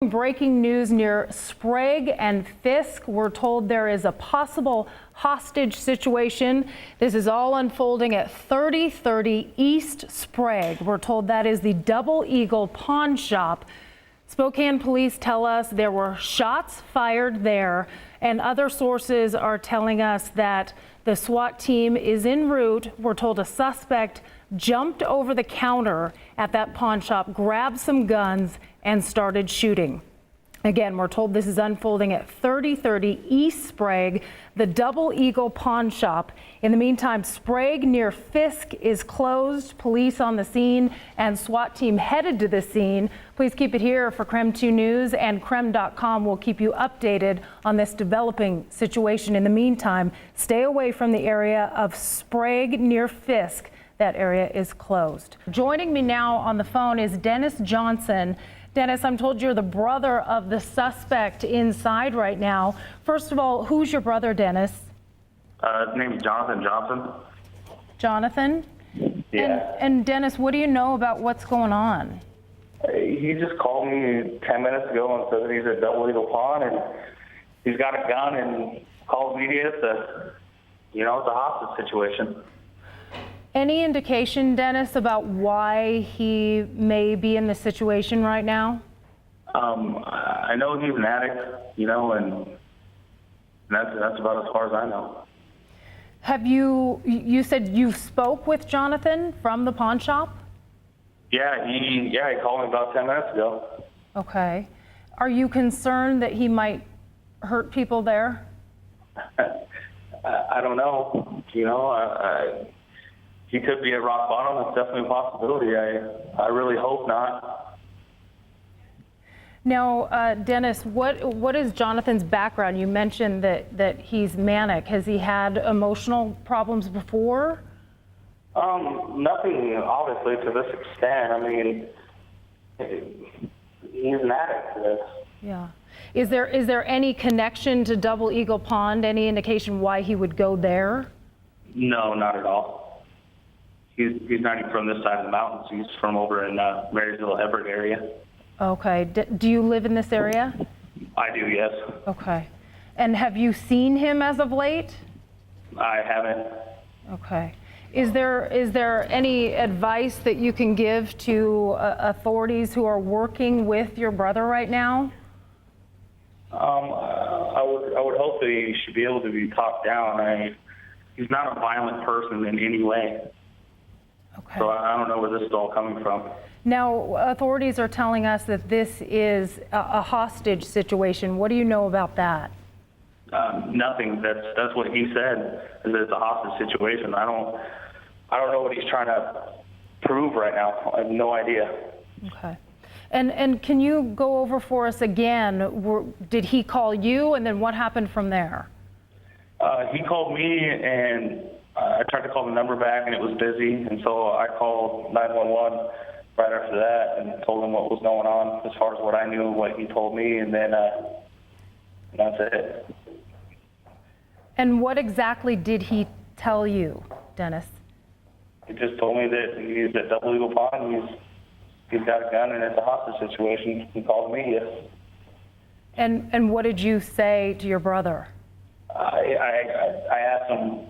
Breaking news near Sprague and Fisk. We're told there is a possible hostage situation. This is all unfolding at 3030 East Sprague. We're told that is the Double Eagle pawn shop. Spokane police tell us there were shots fired there, and other sources are telling us that the SWAT team is en route. We're told a suspect jumped over the counter at that pawn shop, grabbed some guns, and started shooting. Again, we're told this is unfolding at 3030 East Sprague, the Double Eagle pawn shop. In the meantime, Sprague near Fisk is closed. Police on the scene and SWAT team headed to the scene. Please keep it here for KREM 2 News, and KREM.com will keep you updated on this developing situation. In the meantime, stay away from the area of Sprague near Fisk. That area is closed. Joining me now on the phone is Dennis Johnson. Dennis, I'm told you're the brother of the suspect inside right now. First of all, who's your brother, Dennis? His name is Jonathan Johnson. Jonathan? Yeah. And Dennis, what do you know about what's going on? He just called me 10 minutes ago and said that he's at Double Eagle Pawn and he's got a gun and called me. It's a hostage situation. Any indication, Dennis, about why he may be in this situation right now? I know he's an addict, and that's about as far as I know. Have you said you spoke with Jonathan from the pawn shop? Yeah, he called me about 10 minutes ago. Okay. Are you concerned that he might hurt people there? I don't know. He could be at rock bottom. That's definitely a possibility. I really hope not. Now, Dennis, what is Jonathan's background? You mentioned that he's manic. Has he had emotional problems before? Nothing, obviously, to this extent. I mean, he's an addict to this. Yeah. Is there any connection to Double Eagle Pond? Any indication why he would go there? No, not at all. He's not even from this side of the mountains. He's from over in Marysville, Everett area. Okay. Do you live in this area? I do, yes. Okay. And have you seen him as of late? I haven't. Okay. Is there any advice that you can give to authorities who are working with your brother right now? I would hope that he should be able to be talked down. He's not a violent person in any way. Okay. So I don't know where this is all coming from. Now, authorities are telling us that this is a hostage situation. What do you know about that? Nothing. That's what he said, is that it's a hostage situation. I don't know what he's trying to prove right now. I have no idea. Okay. And can you go over for us again, did he call you, and then what happened from there? He called me, and I tried to call the number back, and it was busy, and so I called 911 right after that and told him what was going on as far as what I knew, what he told me, and then that's it. And what exactly did he tell you, Dennis? He just told me that he's at Double Eagle Pond, he's got a gun, and it's a hostage situation. He called me, yes. And what did you say to your brother? I asked him,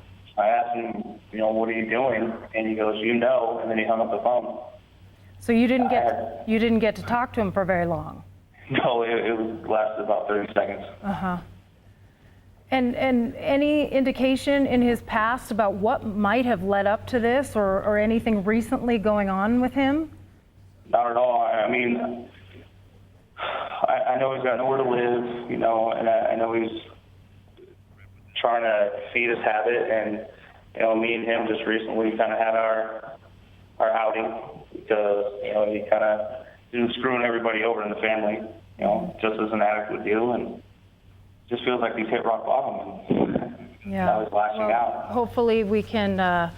what are you doing? And he goes, and then he hung up the phone. So you didn't get to talk to him for very long? No, it lasted about 30 seconds. Uh-huh. And any indication in his past about what might have led up to this, or anything recently going on with him? Not at all. I mean, I know he's got nowhere to live, and I know he's trying to feed his habit, and me and him just recently kind of had our outing because he was screwing everybody over in the family, just as an addict would do, and just feels like he's hit rock bottom, and now he's lashing out. Hopefully we can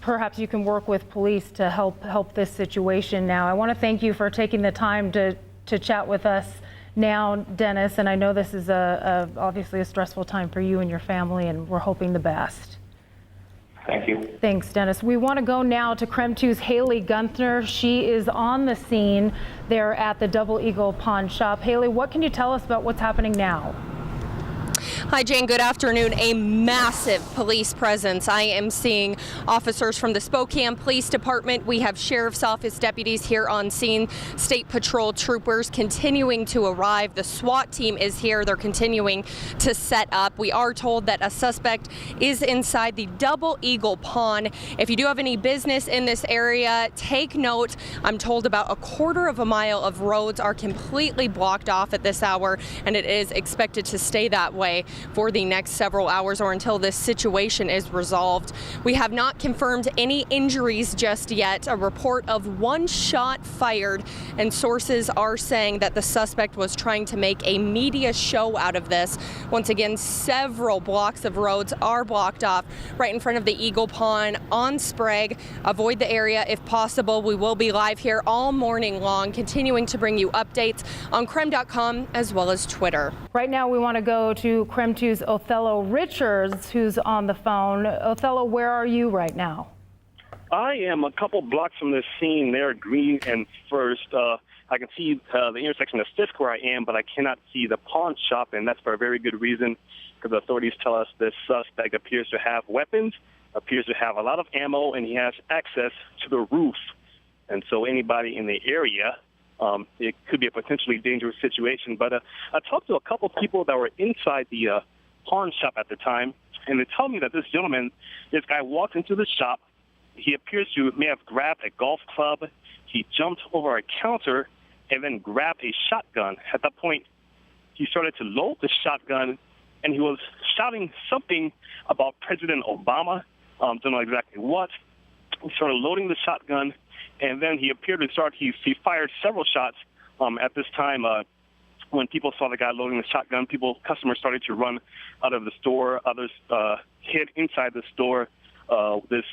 perhaps you can work with police to help this situation now. I want to thank you for taking the time to chat with us now, Dennis, and I know this is obviously a stressful time for you and your family, and we're hoping the best. Thank you. Thanks, Dennis. We want to go now to KREM 2's Haley Gunther. She is on the scene there at the Double Eagle Pawn Shop. Haley, what can you tell us about what's happening now? Hi, Jane. Good afternoon. A massive police presence. I am seeing officers from the Spokane Police Department. We have Sheriff's Office deputies here on scene, State Patrol troopers continuing to arrive. The SWAT team is here. They're continuing to set up. We are told that a suspect is inside the Double Eagle Pawn. If you do have any business in this area, take note. I'm told about a quarter of a mile of roads are completely blocked off at this hour, and it is expected to stay that way for the next several hours or until this situation is resolved. We have not confirmed any injuries just yet. A report of one shot fired, and sources are saying that the suspect was trying to make a media show out of this. Once again, several blocks of roads are blocked off right in front of the Eagle Pawn on Sprague. Avoid the area if possible. We will be live here all morning long, continuing to bring you updates on KREM.com as well as Twitter. Right now, we want to go to KREM 2's Othello Richards, who's on the phone. Othello, where are you right now? I am a couple blocks from the scene there, Green and First. I can see the intersection of Fisk where I am, but I cannot see the pawn shop, and that's for a very good reason, because authorities tell us this suspect appears to have weapons, appears to have a lot of ammo, and he has access to the roof. And so anybody in the area, it could be a potentially dangerous situation. But I talked to a couple people that were inside the pawn shop at the time, and they tell me that this guy walked into the shop. He appears to may have grabbed a golf club. He jumped over a counter and then grabbed a shotgun. At that point, he started to load the shotgun, and he was shouting something about President Obama. Don't know exactly what. He started loading the shotgun, and then he appeared to he fired several shots. At this time, when people saw the guy loading the shotgun, customers started to run out of the store. Others hid inside the store. This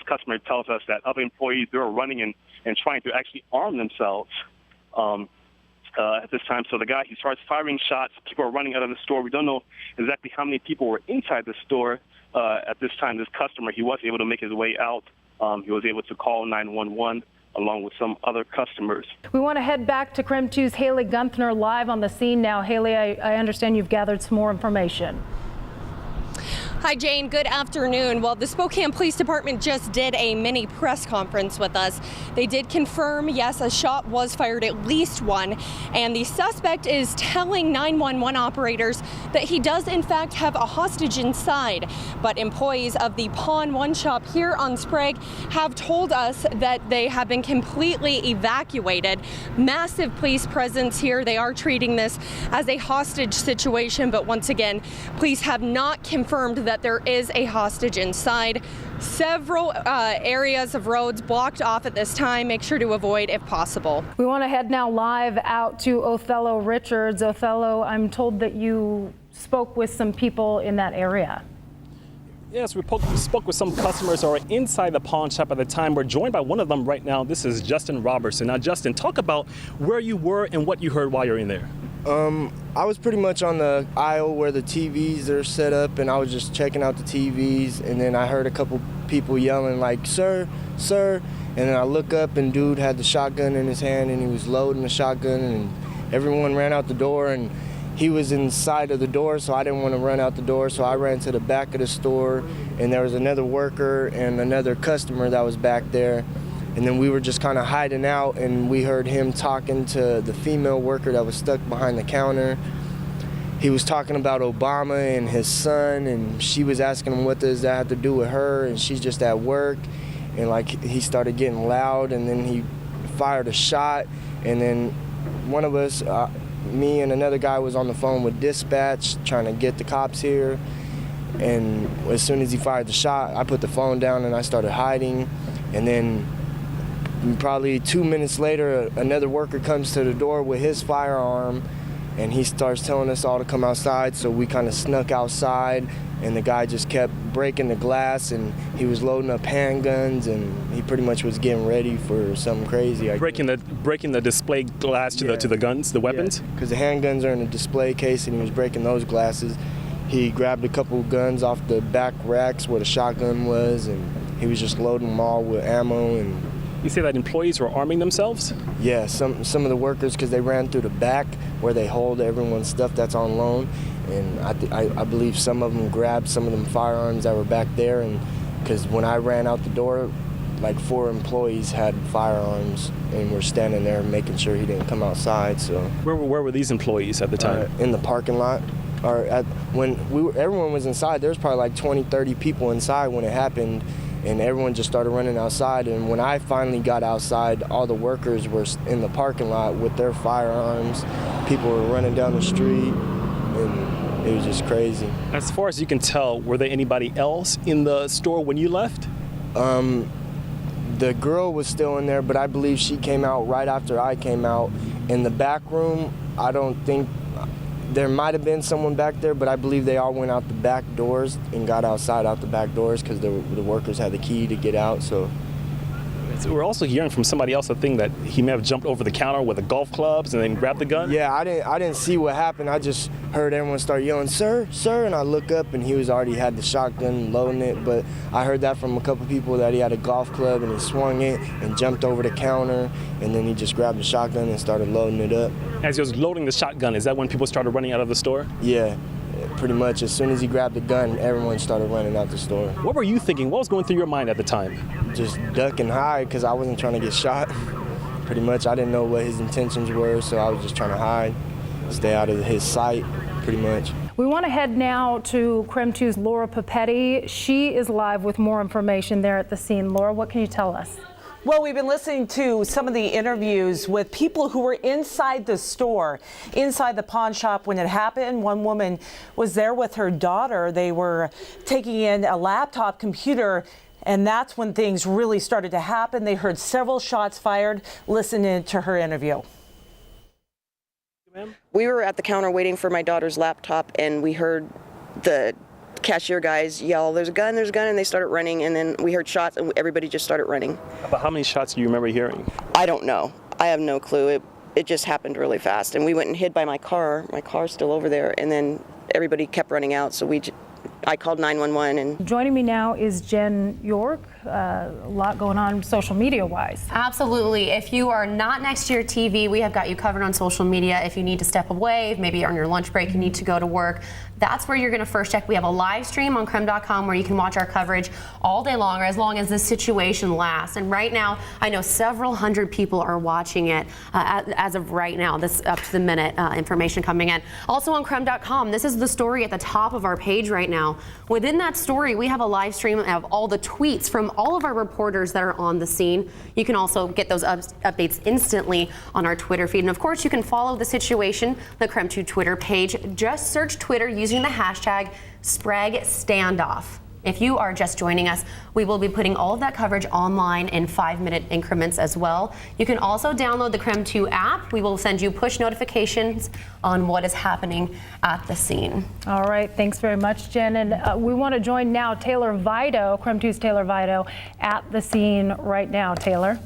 customer tells us that other employees, they were running and trying to actually arm themselves at this time. So the guy, he starts firing shots. People are running out of the store. We don't know exactly how many people were inside the store at this time. This customer, he was able to make his way out. He was able to call 911 along with some other customers. We want to head back to KREM 2's Haley Gunther live on the scene now. Haley, I understand you've gathered some more information. Hi, Jane. Good afternoon. Well, the Spokane Police Department just did a mini press conference with us. They did confirm, yes, a shot was fired, at least one, and the suspect is telling 911 operators that he does, in fact, have a hostage inside. But employees of the Pawn One shop here on Sprague have told us that they have been completely evacuated. Massive police presence here. They are treating this as a hostage situation, but once again, police have not confirmed that there is a hostage inside. Several areas of roads blocked off at this time. Make sure to avoid if possible. We want to head now live out to Othello Richards. Othello, I'm told that you spoke with some people in that area. Yes, we spoke with some customers who are inside the pawn shop at the time. We're joined by one of them right now. This is Justin Robertson. Now, Justin, talk about where you were and what you heard while you're in there. I was pretty much on the aisle where the TVs are set up, and I was just checking out the TVs, and then I heard a couple people yelling like, "Sir, sir," and then I look up, and dude had the shotgun in his hand, and he was loading the shotgun, and everyone ran out the door, and he was inside of the door, so I didn't want to run out the door, so I ran to the back of the store, and there was another worker and another customer that was back there. And then we were just kind of hiding out, and we heard him talking to the female worker that was stuck behind the counter. He was talking about Obama and his son, and she was asking him what does that have to do with her, and she's just at work. And like he started getting loud, and then he fired a shot, and then one of us, me and another guy, was on the phone with dispatch trying to get the cops here. And as soon as he fired the shot, I put the phone down and I started hiding. And then probably 2 minutes later, another worker comes to the door with his firearm, and he starts telling us all to come outside. So we kind of snuck outside, and the guy just kept breaking the glass, and he was loading up handguns, and he pretty much was getting ready for something crazy. Breaking the display glass to the guns, the weapons? Because the handguns are in a display case, and he was breaking those glasses. he grabbed a couple guns off the back racks where the shotgun was, and he was just loading them all with ammo. And You say that employees were arming themselves? yeah, some of the workers, because they ran through the back where they hold everyone's stuff that's on loan, and I believe some of them grabbed some of them firearms that were back there, and because when I ran out the door, like 4 employees had firearms and were standing there making sure he didn't come outside. So Where were these employees at the time? in the parking lot, or everyone was inside. There was probably like 20, 30 people inside when it happened, and everyone just started running outside. And when I finally got outside, all the workers were in the parking lot with their firearms. People were running down the street, and it was just crazy. As far as you can tell, were there anybody else in the store when you left? The girl was still in there, but I believe she came out right after I came out. In the back room, I don't think, there might have been someone back there, but I believe they all went out the back doors and got outside out the back doors because the workers had the key to get out. So We're also hearing from somebody else a thing that he may have jumped over the counter with the golf clubs and then grabbed the gun. yeah, I didn't see what happened. I just heard everyone start yelling, "Sir, sir," and I look up and he was already had the shotgun loading it. But I heard that from a couple people that he had a golf club and he swung it and jumped over the counter, and then he just grabbed the shotgun and started loading it up. As he was loading the shotgun, is that when people started running out of the store? Yeah, pretty much. As soon as he grabbed the gun, everyone started running out the store. What were you thinking? What was going through your mind at the time? Just duck and hide because I wasn't trying to get shot. Pretty much, I didn't know what his intentions were, so I was just trying to hide, stay out of his sight, pretty much. We want to head now to KREM 2's Laura Papetti. She is live with more information there at the scene. Laura, what can you tell us? Well, we've been listening to some of the interviews with people who were inside the store, inside the pawn shop when it happened. One woman was there with her daughter. They were taking in a laptop computer, and that's when things really started to happen. They heard several shots fired. Listen in to her interview. We were at the counter waiting for my daughter's laptop, and we heard the cashier guys yell, "There's a gun, there's a gun," and they started running, and then we heard shots, and everybody just started running. But how many shots do you remember hearing? I don't know. I have no clue. It just happened really fast, and we went and hid by my car. My car's still over there, and then everybody kept running out, so I called 911. And Joining me now is Jen York. A lot going on social media wise. Absolutely. If you are not next to your TV, we have got you covered on social media. If you need to step away, if maybe you're on your lunch break, you need to go to work, that's where you're going to first check. We have a live stream on KREM.com where you can watch our coverage all day long, or as long as this situation lasts. And right now, I know several hundred people are watching it as of right now. This up to the minute information coming in. Also on KREM.com, this is the story at the top of our page right now. Within that story, we have a live stream of all the tweets from all of our reporters that are on the scene. You can also get those updates instantly on our Twitter feed. And of course, you can follow the situation, the KREM 2 Twitter page. Just search Twitter using the hashtag #SpragStandoff. If you are just joining us, we will be putting all of that coverage online in 5-minute increments as well. You can also download the KREM 2 app. We will send you push notifications on what is happening at the scene. All right, thanks very much, Jen. And we want to join now Taylor Vido, KREM 2's Taylor Vido, at the scene right now. Taylor.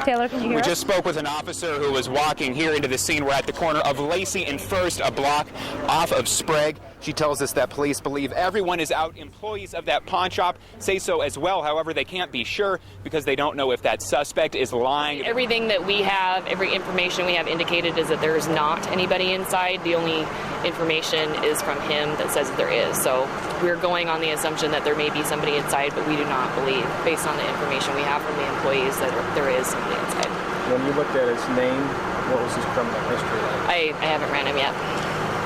Taylor, can you hear us? We just spoke with an officer who was walking here into the scene. We're at the corner of Lacey and First, a block off of Sprague. She tells us that police believe everyone is out. Employees of that pawn shop say so as well. However, they can't be sure because they don't know if that suspect is lying. Everything that we have, every information we have indicated is that there is not anybody inside. The only information is from him that says that there is. So we're going on the assumption that there may be somebody inside, but we do not believe, based on the information we have from the employees, that there is somebody inside. When you looked at his name, what was his criminal history like? I haven't ran him yet.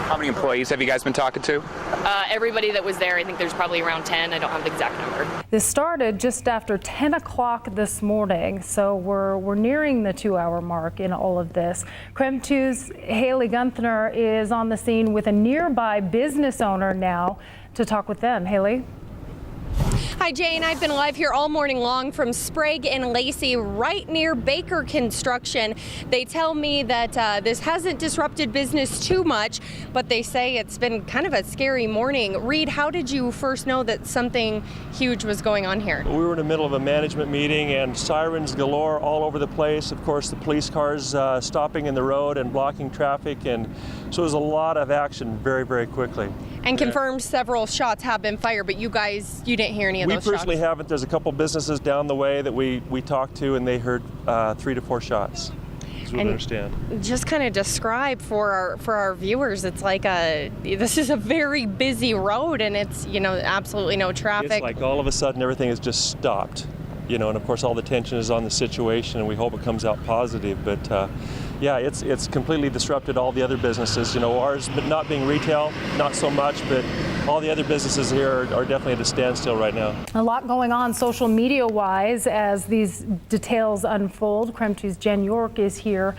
How many employees have you guys been talking to? Everybody that was there, I think there's probably around 10. I don't have the exact number. This started just after 10 o'clock this morning, so we're nearing the 2-hour mark in all of this. KREM 2's Haley Gunther is on the scene with a nearby business owner now to talk with them. Haley? Hi, Jane. I've been live here all morning long from Sprague and Lacey, right near Baker Construction. They tell me that this hasn't disrupted business too much, but they say it's been kind of a scary morning. Reed, how did you first know that something huge was going on here? We were in the middle of a management meeting and sirens galore all over the place. Of course, the police cars stopping in the road and blocking traffic, and so there's a lot of action very, very quickly. And confirmed several shots have been fired, but you didn't hear any of those shots? We personally haven't. There's a couple businesses down the way that we talked to, and they heard 3 to 4 shots. That's what I understand. Just kind of describe for our viewers, it's like this is a very busy road, and it's absolutely no traffic. It's like all of a sudden everything has just stopped, and of course all the tension is on the situation, and we hope it comes out positive. But yeah, it's completely disrupted all the other businesses. Ours, but not being retail, not so much, but all the other businesses here are definitely at a standstill right now. A lot going on social media-wise as these details unfold. KREM 2's Jen York is here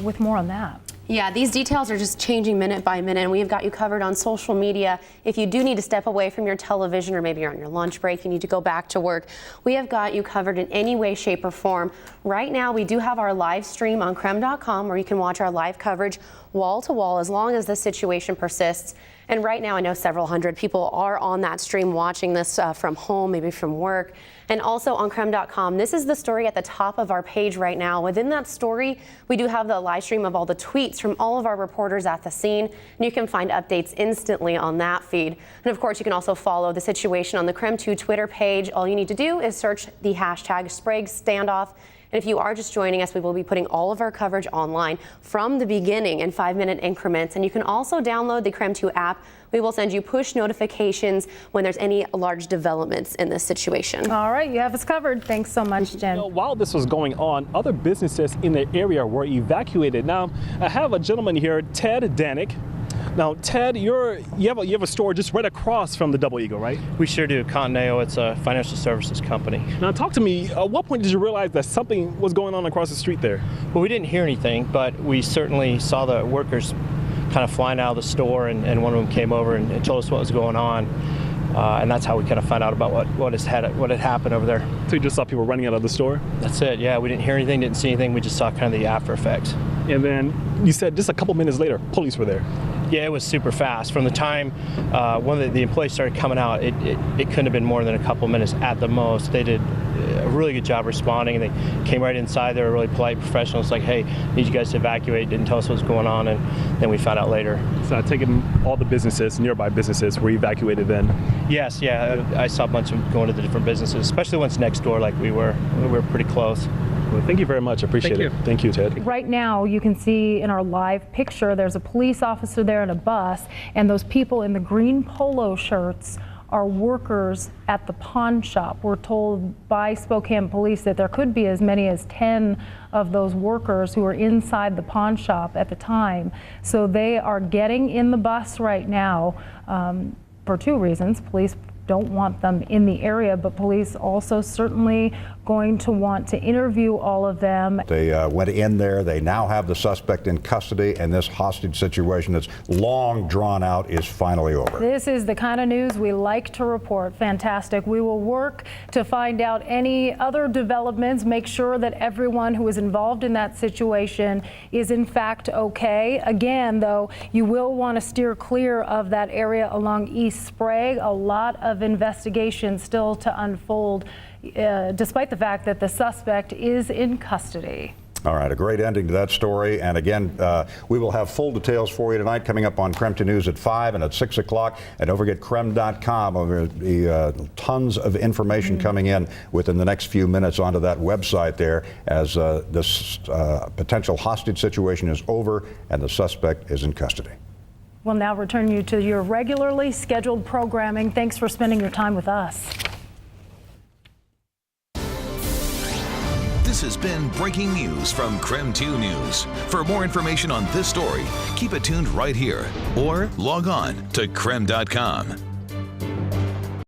with more on that. Yeah, these details are just changing minute by minute, and we've got you covered on social media. If you do need to step away from your television, or maybe you're on your lunch break, you need to go back to work, we have got you covered in any way, shape, or form. Right now, we do have our live stream on KREM.com, where you can watch our live coverage wall to wall as long as the situation persists. And right now, I know several hundred people are on that stream watching this from home, maybe from work. And also on KREM.com, this is the story at the top of our page right now. Within that story, we do have the live stream of all the tweets from all of our reporters at the scene, and you can find updates instantly on that feed. And of course, you can also follow the situation on the KREM 2 Twitter page. All you need to do is search the hashtag Sprague Standoff. And if you are just joining us, we will be putting all of our coverage online from the beginning in 5-minute increments. And you can also download the KREM 2 app. We will send you push notifications when there's any large developments in this situation. All right, you have us covered. Thanks so much, Jen. While this was going on, other businesses in the area were evacuated. Now, I have a gentleman here, Ted Danik. Now, Ted, you have a store just right across from the Double Eagle, right? We sure do. Contineo, it's a financial services company. Now, talk to me. At what point did you realize that something was going on across the street there? Well, we didn't hear anything, but we certainly saw the workers kind of flying out of the store, and one of them came over and told us what was going on. And that's how we kind of found out about what had happened over there. So you just saw people running out of the store? That's it, yeah. We didn't hear anything, didn't see anything. We just saw kind of the after effects. And then you said just a couple minutes later, police were there. Yeah, it was super fast. From the time one of the employees started coming out, it couldn't have been more than a couple minutes at the most. They did a really good job responding, and they came right inside. They were really polite, professional. It's like, hey, need you guys to evacuate. Didn't tell us what was going on, and then we found out later. So I take it all the businesses, nearby businesses, were evacuated then? Yes, yeah. I saw a bunch of them going to the different businesses, especially ones next door, like we were pretty close. Well, thank you very much. I appreciate it. Thank you, Ted. Right now, you can see in our live picture, there's a police officer there in a bus, and those people in the green polo shirts are workers at the pawn shop. We're told by Spokane Police that there could be as many as 10 of those workers who were inside the pawn shop at the time. So they are getting in the bus right now for 2 reasons. Police don't want them in the area, but police also certainly going to want to interview all of them. They went in there. They now have the suspect in custody, and this hostage situation that's long drawn out is finally over. This is the kind of news we like to report. Fantastic. We will work to find out any other developments, make sure that everyone who is involved in that situation is in fact okay. Again, though, you will want to steer clear of that area along East Sprague. A lot of investigation still to unfold, despite the fact that the suspect is in custody. All right, a great ending to that story. And again, we will have full details for you tonight coming up on KREM 2 News at 5 and at 6 o'clock. And don't forget KREM.com. There'll be tons of information coming in within the next few minutes onto that website there as this potential hostage situation is over and the suspect is in custody. We'll now return you to your regularly scheduled programming. Thanks for spending your time with us. This has been breaking news from KREM 2 News. For more information on this story, keep it tuned right here or log on to KREM.com.